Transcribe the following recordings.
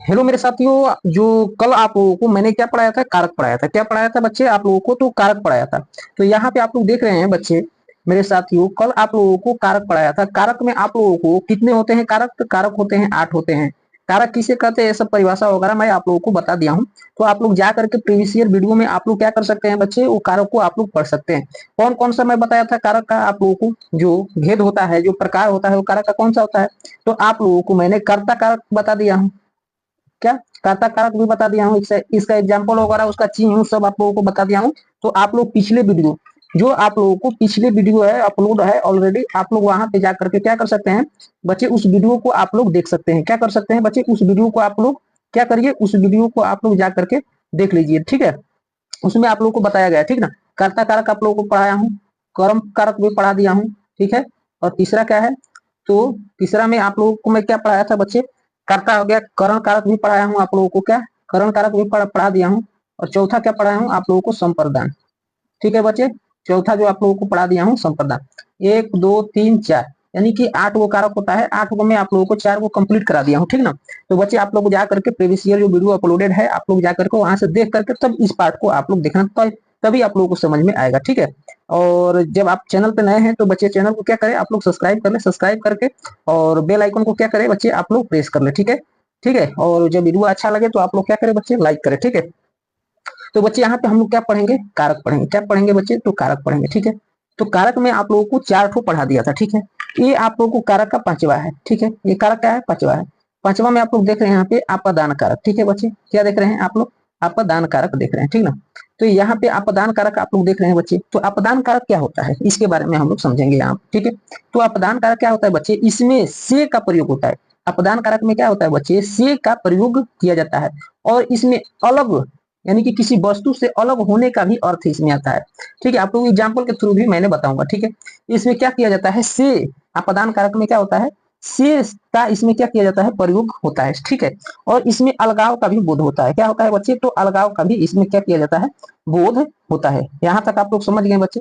Hello मेरे साथियों, जो कल आप लोगों को मैंने क्या पढ़ाया था, कारक पढ़ाया था। क्या पढ़ाया था बच्चे आप लोगों को? तो कारक पढ़ाया था। तो यहाँ पे आप लोग देख रहे हैं बच्चे, मेरे साथियों, कल आप लोगों को कारक पढ़ाया था। कारक में आप लोगों को कितने होते हैं कारक? तो कारक होते हैं 8 होते हैं। कारक किसे कहते हैं, ये सब परिभाषा वगैरह मैं आप लोगों को बता दिया हूँ। तो आप लोग जा करके प्रीवियस ईयर वीडियो में आप लोग क्या कर सकते हैं बच्चे, वो कारक को आप लोग पढ़ सकते हैं। कौन कौन सा मैं बताया था कारक का आप लोगों को? जो भेद होता है, जो प्रकार होता है, वो कारक का कौन सा होता है? तो आप लोगों को मैंने कर्ता कारक बता दिया हूँ। क्या? कर्ता कारक भी बता दिया हूँ, इसका एग्जाम्पल वगैरह, उसका चिन्ह सब आप लोगों को बता दिया हूँ। तो आप लोग पिछले वीडियो, जो आप लोगों को पिछले वीडियो है अपलोड है ऑलरेडी, आप लोग वहां पे जाकर के क्या कर सकते हैं बच्चे, उस वीडियो को आप लोग देख सकते हैं। क्या कर सकते हैं बच्चे, उस वीडियो को आप लोग क्या करिए, उस वीडियो को आप लोग जा करके देख लीजिए, ठीक है। उसमें आप लोगों को बताया गया है, ठीक ना। कर्ता कारक आप लोगों को पढ़ाया हूँ, कर्म कारक भी पढ़ा दिया हूँ, ठीक है। और तीसरा क्या है? तो तीसरा में आप लोगों को मैं क्या पढ़ाया था बच्चे? कर्ता हो गया, करण कारक भी पढ़ाया हूँ आप लोगों को। क्या? करण कारक भी पढ़ा दिया हूँ। और चौथा क्या पढ़ाया हूँ आप लोगों को? संप्रदान। ठीक है बच्चे, चौथा जो आप लोगों को पढ़ा दिया हूँ संप्रदान। 1 2 3 4, यानी कि 8 वो कारक होता है। 8 को मैं आप लोगों को 4 को कंप्लीट करा दिया हूँ, ठीक ना। तो बच्चे आप लोग जा करके प्रीवियस ईयर जो वीडियो अपलोडेड है, आप लोग जाकर के वहां से देख करके तब इस पार्ट को आप लोग देखना, तभी आप लोगों को समझ में आएगा, ठीक है। और जब आप चैनल पे नए हैं तो बच्चे चैनल को क्या करें, आप लोग सब्सक्राइब कर ले, सब्सक्राइब करके और बेल आइकन को क्या करें बच्चे, आप लोग प्रेस कर ले, ठीक है। ठीक है, और जब वीडियो अच्छा लगे तो आप लोग क्या करें बच्चे, लाइक करें, ठीक है। तो बच्चे यहाँ पे हम लोग क्या पढ़ेंगे, कारक पढ़ेंगे। क्या पढ़ेंगे बच्चे? तो कारक पढ़ेंगे, ठीक है। तो कारक में आप लोगों को 4 ठो पढ़ा दिया था, ठीक है। ये आप लोगों को कारक का पांचवा है, ठीक है। ये कारक क्या है? पांचवा है। पांचवा में आप लोग देख रहे हैं यहाँ पे अपादान कारक, ठीक है बच्चे। क्या देख रहे हैं आप लोग? अपादान कारक देख रहे हैं, ठीक ना। तो यहाँ पे अपादान कारक आप लोग देख रहे हैं बच्चे। तो अपादान कारक क्या होता है, इसके बारे में हम लोग समझेंगे यहाँ, ठीक है। तो अपादान कारक क्या होता है बच्चे? इसमें से का प्रयोग होता है। अपदान कारक में क्या होता है बच्चे? से का प्रयोग किया जाता है। और इसमें अलग, यानी कि किसी वस्तु से अलग होने का भी अर्थ इसमें आता है, ठीक है। आप लोग एग्जाम्पल के थ्रू भी मैंने बताऊंगा, ठीक है। इसमें क्या किया जाता है? से अपदान कारक में क्या होता है? से का इसमें क्या किया जाता है? प्रयोग होता है, ठीक है। और इसमें अलगाव का भी बोध होता है। क्या होता है बच्चे? तो अलगाव का भी इसमें क्या किया जाता है? बोध होता है। यहाँ तक आप लोग समझ गए बच्चे।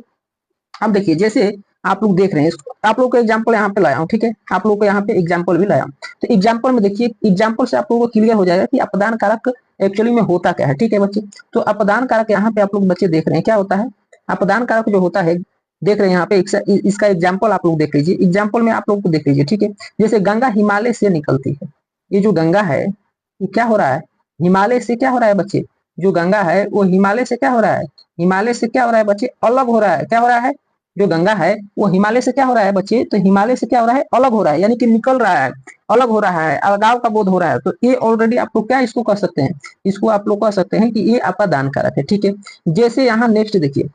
अब देखिए, जैसे आप लोग देख रहे हैं, आप लोग को एग्जाम्पल यहाँ पे लाया हूँ, ठीक है। आप लोग को यहाँ पे एग्जाम्पल भी लाया हूँ। तो एग्जाम्पल में देखिए, एग्जाम्पल से आप लोगों को क्लियर हो जाएगा कि अपदान कारक एक्चुअली में होता क्या है, ठीक है बच्चे। तो अपदान कारक यहाँ पे आप लोग बच्चे देख रहे हैं क्या होता है। अपदान कारक जो होता है, देख रहे हैं यहाँ पे इसका एग्जाम्पल आप लोग देख लीजिए। एग्जाम्पल में आप लोग को देख लीजिए, ठीक है। जैसे गंगा हिमालय से निकलती है। ये जो गंगा है, ये क्या हो रहा है? हिमालय से क्या हो रहा है बच्चे? जो गंगा है वो हिमालय से क्या हो रहा है? हिमालय से क्या हो रहा है बच्चे? अलग हो रहा है। क्या हो रहा है? जो गंगा है वो हिमालय से क्या हो रहा है बच्चे? तो हिमालय से क्या हो रहा है? अलग हो रहा है, यानी कि निकल रहा है, अलग हो रहा है, अलगाव का बोध हो रहा है। तो ये ऑलरेडी आप लोग क्या इसको कह सकते हैं, इसको आप लोग कह सकते हैं कि ये आपका दान कारक है, ठीक है। जैसे यहाँ नेक्स्ट देखिए,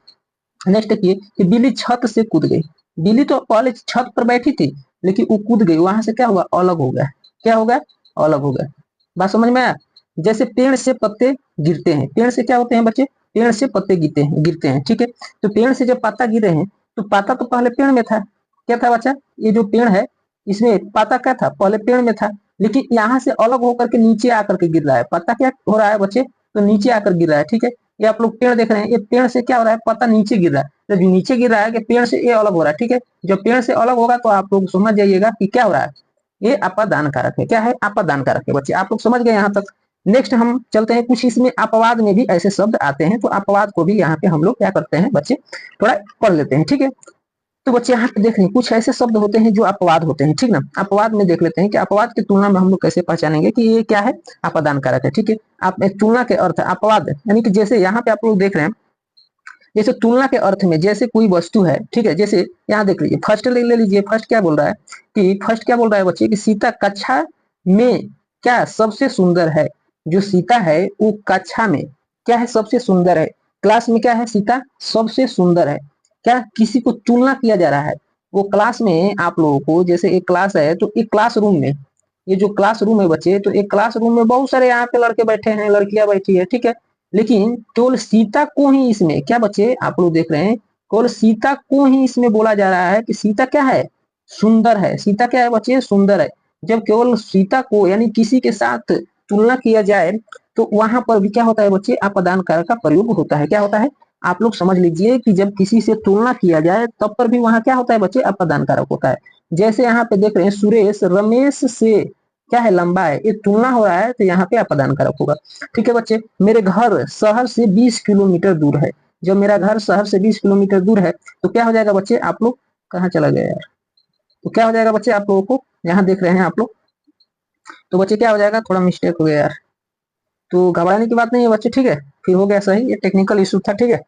नेक्स्ट देखिए कि बिल्ली छत से कूद गई। बिल्ली तो पहले छत पर बैठी थी, लेकिन वो कूद गई, वहां से क्या हुआ? अलग हो गया। क्या हो गया? अलग हो गया। बात समझ में आया? जैसे पेड़ से पत्ते गिरते हैं। पेड़ से क्या होते हैं बच्चे? पेड़ से पत्ते गिरते हैं, ठीक है। तो पेड़ से जब पत्ता गिरे हैं, तो पत्ता तो पहले पेड़ में था। क्या था बच्चा? ये जो पेड़ है, इसमें पत्ता क्या था? पहले पेड़ में था, लेकिन यहाँ से अलग होकर के नीचे आकर के गिर रहा है। पत्ता क्या हो रहा है बच्चे? तो नीचे आकर गिर रहा है, ठीक है। ये आप लोग पेड़ देख रहे हैं, ये पेड़ से क्या हो रहा है? पत्ता नीचे गिर रहा है। जब नीचे गिर रहा है कि पेड़ से ये अलग हो रहा है, ठीक है। जब पेड़ से अलग होगा तो आप लोग समझ जाइएगा कि क्या हो रहा है, ये अपादान कारक है। क्या है? अपादान कारक है बच्चे। आप लोग समझ गए यहाँ तक। नेक्स्ट हम चलते हैं, कुछ इसमें अपवाद में भी ऐसे शब्द आते हैं, तो अपवाद को भी यहाँ पे हम लोग क्या करते हैं बच्चे, थोड़ा पढ़ लेते हैं, ठीक है। तो बच्चे यहाँ पे देख रहे हैं, कुछ ऐसे शब्द होते हैं जो अपवाद होते हैं, ठीक ना। अपवाद में देख लेते हैं कि अपवाद की तुलना में हम लोग कैसे पहचानेंगे कि ये क्या है, अपादान कारक है, ठीक है। आप तुलना के अर्थ अपवाद, यानी कि जैसे यहाँ पे आप लोग देख रहे हैं, जैसे तुलना के अर्थ में, जैसे कोई वस्तु है, ठीक है। जैसे यहाँ देख लीजिए, फर्स्ट ले लीजिए। फर्स्ट क्या बोल रहा है कि फर्स्ट क्या बोल रहा है बच्चे कि सीता कक्षा में क्या सबसे सुंदर है। जो सीता है वो कक्षा में क्या है? सबसे सुंदर है। क्लास में क्या है? सीता सबसे सुंदर है। क्या किसी को तुलना किया जा रहा है? वो क्लास में आप लोगों को, जैसे एक क्लास है तो एक क्लास रूम में, ये जो क्लास रूम है बच्चे, तो एक क्लास रूम में बहुत सारे यहाँ पे लड़के बैठे हैं, लड़कियां बैठी है, ठीक है। लेकिन केवल सीता को ही इसमें क्या बच्चे आप लोग देख रहे हैं, केवल सीता को ही इसमें बोला जा रहा है कि सीता क्या है? सुंदर है। सीता क्या है बच्चे? सुंदर है। जब केवल सीता को यानी किसी के साथ तुलना किया जाए, तो वहां पर भी क्या होता है बच्चे? अपदान कारक का प्रयोग होता है। क्या होता है? आप लोग समझ लीजिए कि जब किसी से तुलना किया जाए तब पर भी वहां क्या होता है बच्चे? अपदान कारक होता है। जैसे यहाँ पे देख रहे हैं, सुरेश रमेश से क्या है, लंबा है, ये तुलना हो रहा है तो यहाँ पे अपादान कारक होगा। ठीक है बच्चे, मेरे घर शहर से 20 किलोमीटर दूर है। जब मेरा घर शहर से 20 किलोमीटर दूर है तो क्या हो जाएगा बच्चे, आप लोग कहाँ चला गया यार, तो क्या हो जाएगा बच्चे, आप लोगों को यहाँ देख रहे हैं आप लोग, तो बच्चे क्या हो जाएगा, थोड़ा मिस्टेक हो गया यार, तो घबराने की बात नहीं है बच्चे, ठीक है, फिर हो गया सही, ये टेक्निकल इशू था, ठीक है।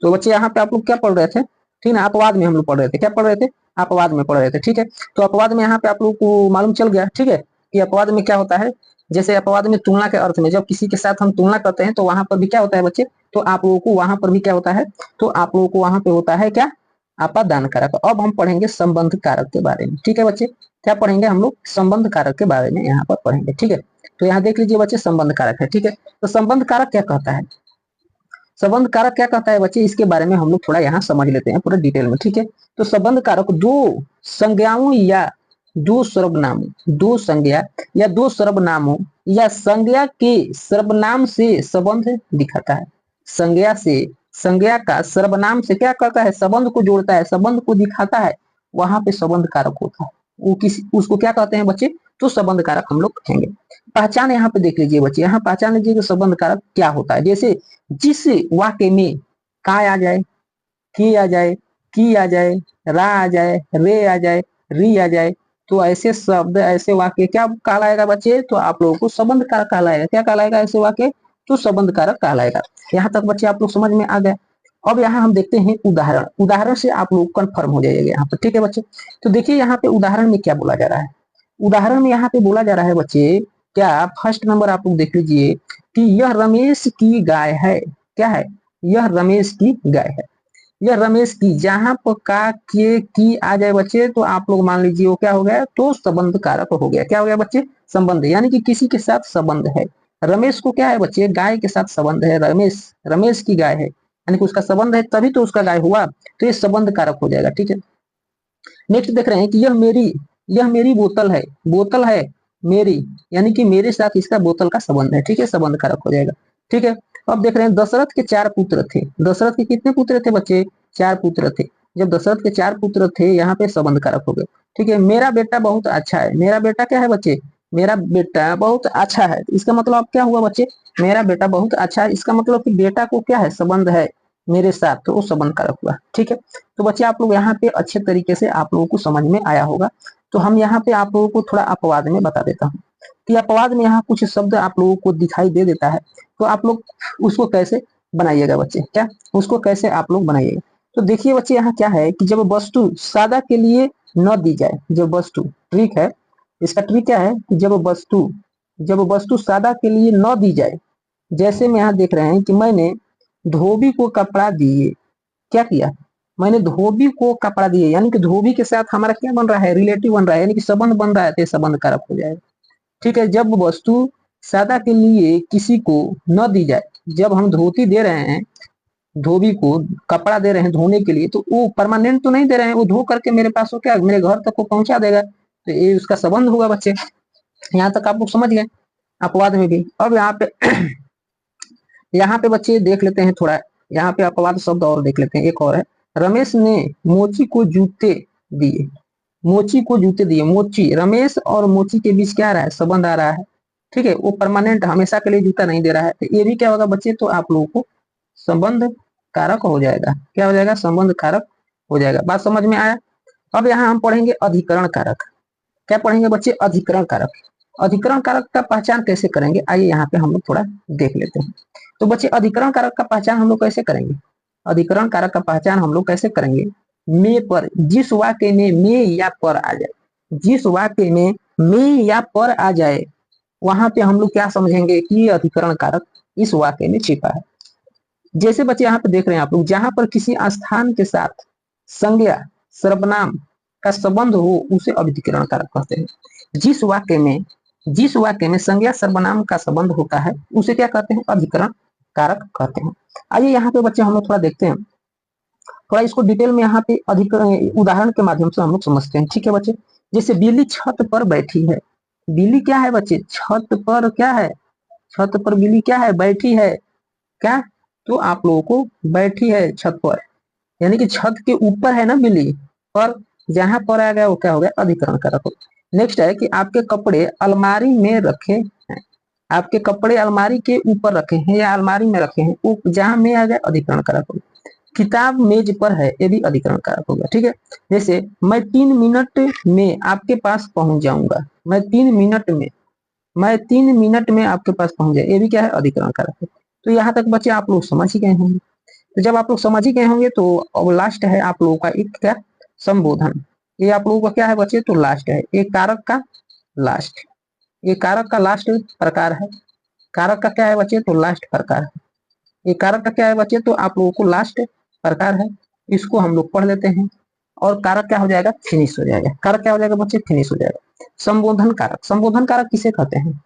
तो बच्चे यहाँ पे आप लोग क्या पढ़ रहे थे, ठीक है, अपवाद में हम लोग पढ़ रहे थे, क्या पढ़ रहे थे, अपवाद में पढ़ रहे थे, ठीक है। तो अपवाद में यहाँ पे आप लोग को मालूम चल गया, ठीक है, कि अपवाद में क्या होता है। जैसे अपवाद में तुलना के अर्थ में जब किसी के साथ हम तुलना करते हैं तो वहां पर भी क्या होता है बच्चे, तो आप लोगों को वहां पर भी क्या होता है, तो आप लोगों को वहां पे होता है क्या, अपादान कारक। अब हम पढ़ेंगे संबंध कारक के बारे में, ठीक है बच्चे, क्या पढ़ेंगे हम लोग, संबंध कारक के बारे में यहाँ पर पढ़ेंगे, ठीक है। तो यहाँ देख लीजिए बच्चे, संबंध कारक है, ठीक है। तो संबंध कारक क्या कहता है, संबंध कारक क्या कहता है बच्चे, इसके बारे में हम लोग थोड़ा यहाँ समझ लेते हैं पूरे डिटेल में, ठीक है। तो संबंध कारक दो संज्ञाओं या दो सर्वनामों, दो संज्ञा या दो सर्वनामों या संज्ञा के सर्वनाम से संबंध दिखाता है। संज्ञा से, संज्ञा का सर्वनाम से क्या करता है, संबंध को जोड़ता है, संबंध को दिखाता है, वहां पे संबंध कारक होता है। वो किसी, उसको क्या कहते हैं बच्चे, तो संबंध कारक हम लोग कहेंगे। पहचान यहाँ पे देख लीजिए बच्चे, यहाँ पहचान लीजिए कि संबंध कारक क्या होता है। जैसे जिस वाक्य में काय आ जाए, की आ जाए, की आ जाए, रा आ जाए, रे आ जाए, री आ जाए, तो ऐसे शब्द, ऐसे वाक्य क्या कहलाएगा बच्चे, तो आप लोगों को संबंध कारक कहलाएगा। क्या कहलाएगा ऐसे वाक्य, तो संबंध कारक कहलाएगा। यहाँ तक बच्चे आप लोग समझ में आ गए। अब यहाँ हम देखते हैं उदाहरण, उदाहरण से आप लोग कंफर्म हो जाइएगा यहाँ पर, ठीक है बच्चे। तो देखिए यहाँ पे उदाहरण में क्या बोला जा रहा है, उदाहरण में यहाँ पे बोला जा रहा है बच्चे, क्या फर्स्ट नंबर आप लोग देख लीजिए कि यह रमेश की गाय है, क्या है, यह रमेश की गाय है, यह रमेश की, जहां पर का के की आ जाए बच्चे तो आप लोग मान लीजिए वो क्या हो गया, तो संबंध कारक हो गया। क्या हो गया बच्चे, संबंध, यानी कि किसी के साथ संबंध है। रमेश को क्या है बच्चे, गाय के साथ संबंध है, रमेश, रमेश की गाय है, यानी कि उसका संबंध है तभी तो उसका गाय हुआ, तो ये संबंध कारक हो जाएगा, ठीक है। नेक्स्ट देख रहे हैं कि यह मेरी बोतल है, बोतल है मेरी, यानी कि मेरे साथ इसका बोतल का संबंध है, ठीक है, संबंध कारक हो जाएगा, ठीक है। अब देख रहे हैं दशरथ के 4 पुत्र थे, दशरथ के कितने पुत्र थे बच्चे, 4 पुत्र थे। जब दशरथ के 4 पुत्र थे, यहाँ पे संबंध कारक हो गए, ठीक है। मेरा बेटा बहुत अच्छा है, मेरा बेटा क्या है बच्चे, मेरा बेटा बहुत अच्छा है, इसका मतलब क्या हुआ बच्चे, मेरा बेटा बहुत अच्छा है, इसका मतलब कि बेटा को क्या है, संबंध है मेरे साथ, तो वो संबंध कारक हुआ, ठीक है। तो बच्चे आप लोग यहाँ पे अच्छे तरीके से आप लोगों को समझ में आया होगा। तो हम यहाँ पे आप लोगों को थोड़ा अपवाद में बता देता हूँ कि अपवाद में यहाँ कुछ शब्द आप लोगों को दिखाई दे देता है, तो आप लोग उसको कैसे बनाइएगा बच्चे, क्या उसको कैसे आप लोग बनाइएगा। तो देखिए बच्चे यहाँ क्या है कि जब वस्तु सादा के लिए न दी जाए, जब वस्तु, ट्रिक है इसका, ट्रिक क्या है कि जब वस्तु सादा के लिए न दी जाए, जैसे में यहाँ देख रहे हैं कि मैंने धोबी को कपड़ा दिए, क्या किया, मैंने धोबी को कपड़ा दिए, यानी कि धोबी के साथ हमारा क्या बन रहा है, रिलेटिव बन रहा है, यानी कि संबंध बन रहा है, तो संबंध कारक हो जाएगा, ठीक है। जब वस्तु सादा के लिए किसी को न दी जाए, जब हम धोती दे रहे हैं, धोबी को कपड़ा दे रहे हैं धोने के लिए, तो वो परमानेंट तो नहीं दे रहे हैं, वो धो करके मेरे पास वो क्या मेरे घर तक को पहुंचा देगा, तो ये उसका संबंध होगा बच्चे। यहाँ तक आप लोग समझ गए अपवाद में भी। अब यहाँ पे बच्चे देख लेते हैं थोड़ा, यहाँ पे अपवाद शब्द और देख लेते हैं, एक और है, रमेश ने मोची को जूते दिए, मोची को जूते दिए, मोची, रमेश और मोची के बीच क्या आ रहा है, संबंध आ रहा है, ठीक है। वो परमानेंट हमेशा के लिए जूता नहीं दे रहा है, तो ये भी क्या होगा बच्चे, तो आप लोगों को संबंध कारक हो जाएगा, क्या हो जाएगा, संबंध कारक हो जाएगा। बात समझ में आया। अब यहाँ हम पढ़ेंगे अधिकरण कारक, क्या पढ़ेंगे बच्चे, अधिकरण कारक। अधिकरण कारक का पहचान कैसे करेंगे, आइए यहाँ पे हम लोग थोड़ा देख लेते हैं। तो बच्चे अधिकरण कारक का पहचान हम लोग कैसे करेंगे, अधिकरण कारक का पहचान हम लोग कैसे करेंगे, में पर, जिस वाक्य में में या पर आ जाए, जिस वाक्य में में या पर आ जाए, वहां पे हम लोग क्या समझेंगे कि अधिकरण कारक इस वाक्य में छिपा है। जैसे बच्चे यहाँ पे देख रहे हैं आप लोग, जहां पर किसी स्थान के साथ संज्ञा सर्वनाम का संबंध हो उसे अधिकरण कारक कहते हैं। जिस वाक्य में संज्ञा सर्वनाम का संबंध होता है उसे क्या कहते हैं, अधिकरण कारक कहते हैं। आइए यहाँ पे बच्चे हम लोग थोड़ा देखते हैं, थोड़ा इसको डिटेल में यहाँ पे अधिकरण उदाहरण के माध्यम से हम लोग समझते हैं, ठीक है बच्चे। जैसे बिल्ली छत पर बैठी है, बिल्ली क्या है बच्चे, छत पर क्या है, छत पर बिल्ली क्या है, बैठी है, क्या, तो आप लोगों को बैठी है छत पर, यानी कि छत के ऊपर है ना बिल्ली, पर जहां पर आ गया वो क्या हो गया, अधिकरण कारक हो। नेक्स्ट है कि आपके कपड़े अलमारी में रखे हैं। आपके कपड़े अलमारी के ऊपर रखे हैं या अलमारी में रखे हैं, जहां में आ गया अधिकरण कारक हो गया। किताब मेज पर है, ये भी अधिकरण कारक हो गया। ठीक है, जैसे मैं 3 मिनट में आपके पास पहुंच जाऊंगा। मैं 3 मिनट में आपके पास पहुंच जाए, ये भी क्या है, अधिकरण कारक है। तो यहाँ तक बच्चे आप लोग समझ ही गए होंगे। तो जब आप लोग समझ ही गए होंगे तो अब लास्ट है आप लोगों का एक क्या, संबोधन। ये आप लोगों का क्या है बच्चे, तो लास्ट है, ये कारक का लास्ट, ये कारक का लास्ट प्रकार है। कारक का क्या है बच्चे, तो लास्ट प्रकार है। ये कारक का क्या है बच्चे, तो आप लोगों को लास्ट प्रकार है। इसको हम लोग पढ़ लेते हैं और कारक क्या हो जाएगा, फिनिश हो जाएगा। कारक क्या हो जाएगा बच्चे, फिनिश हो जाएगा। संबोधन कारक, संबोधन कारक किसे कहते हैं?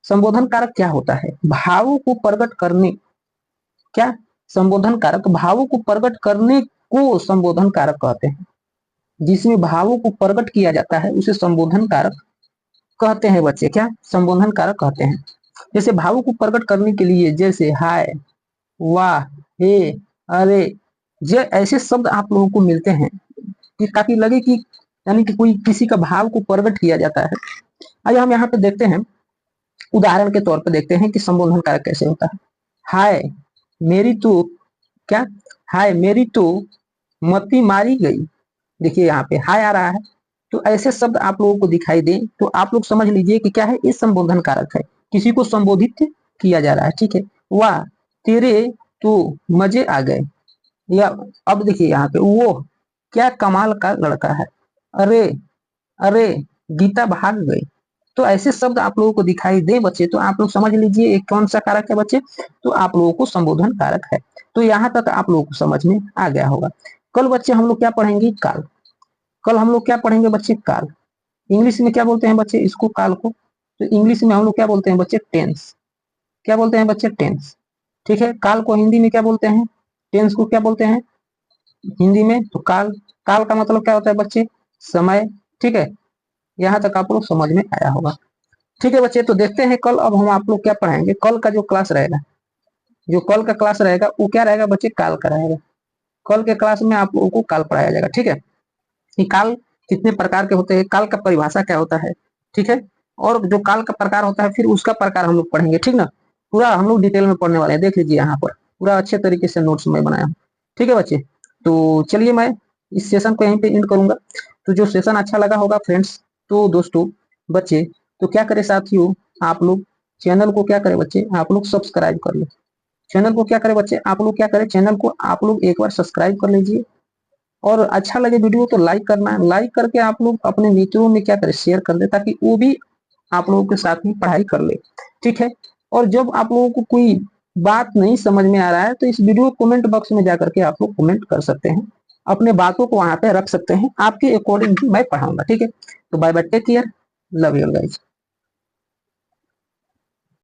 संबोधन कारक क्या होता है, भावों को प्रकट करने, क्या, संबोधन कारक भावों को प्रकट करने को संबोधन कारक कहते हैं। जिसमें भावों को प्रकट किया जाता है उसे संबोधन कारक कहते हैं बच्चे, क्या, संबोधन कारक कहते हैं। जैसे भावों को प्रकट करने के लिए, जैसे हाय, वाह, हे, अरे, ये ऐसे शब्द आप लोगों को मिलते हैं कि ताकि लगे कि यानी कि कोई किसी का भाव को प्रकट किया जाता है। आइए हम यहाँ पे देखते हैं, उदाहरण के तौर पर देखते हैं कि संबोधन कारक कैसे होता है। हाय मेरी तो, क्या, हाय मेरी तो मती मारी गई। देखिए यहाँ पे हाय आ रहा है, तो ऐसे शब्द आप लोगों को दिखाई दे तो आप लोग समझ लीजिए कि क्या है, ये संबोधन कारक है, किसी को संबोधित किया जा रहा है। ठीक है, वाह तेरे तो मजे आ गए, या अब देखिए यहाँ पे, वो क्या कमाल का लड़का है, अरे, अरे गीता भाग गई। तो ऐसे शब्द आप लोगों को दिखाई दे बच्चे तो आप लोग समझ लीजिए एक कौन सा कारक है बच्चे, तो आप लोगों को संबोधन कारक है। तो यहाँ तक आप लोगों को समझ में आ गया होगा। कल बच्चे हम लोग क्या पढ़ेंगे, काल। कल हम लोग क्या पढ़ेंगे बच्चे, काल। इंग्लिश में क्या बोलते हैं बच्चे इसको, काल को, तो इंग्लिश में हम लोग क्या बोलते हैं बच्चे, टेंस। क्या बोलते हैं बच्चे, टेंस। ठीक है, काल को हिंदी में क्या बोलते हैं, टेंस को क्या बोलते हैं हिंदी में, तो काल। काल का मतलब क्या होता है बच्चे, समय। ठीक है, यहाँ तक आप लोग समझ में आया होगा। ठीक है बच्चे, तो देखते हैं कल अब हम आप लोग क्या पढ़ाएंगे। कल का जो क्लास रहेगा, जो कल का क्लास रहेगा वो क्या रहेगा बच्चे, काल का रहेगा। कल के क्लास में आप लोगों को काल पढ़ाया जाएगा। ठीक है, कि काल कितने प्रकार के होते हैं, काल का परिभाषा क्या होता है। ठीक है, और जो काल का प्रकार होता है फिर उसका प्रकार हम लोग पढ़ेंगे। ठीक ना, पूरा हम लोग डिटेल में पढ़ने वाले हैं। देख लीजिए यहाँ पर पूरा अच्छे तरीके से नोट्स में बनाया हूँ। ठीक है बच्चे, तो चलिए मैं इस सेशन को यहीं पे एंड करूंगा। तो जो सेशन अच्छा लगा होगा फ्रेंड्स, तो दोस्तों, बच्चे, तो क्या करें साथियों, आप लोग चैनल को क्या करें बच्चे, आप लोग सब्सक्राइब कर लो। चैनल को क्या करें बच्चे, आप लोग क्या करें, चैनल को आप लोग एक बार सब्सक्राइब कर लीजिए। और अच्छा लगे वीडियो तो लाइक करना है, लाइक करके आप लोग अपने मित्रों में क्या करें, शेयर कर दे, ताकि वो भी आप लोगों के साथ में पढ़ाई कर ले। ठीक है, और जब आप लोगों को कोई बात नहीं समझ में आ रहा है तो इस वीडियो कमेंट बॉक्स में जाकर के आप लोग कमेंट कर सकते हैं, अपने बातों को वहां पे रख सकते हैं, आपके अकॉर्डिंग मैं पढ़ाऊंगा। ठीक है, तो bye bye, take care, love you guys.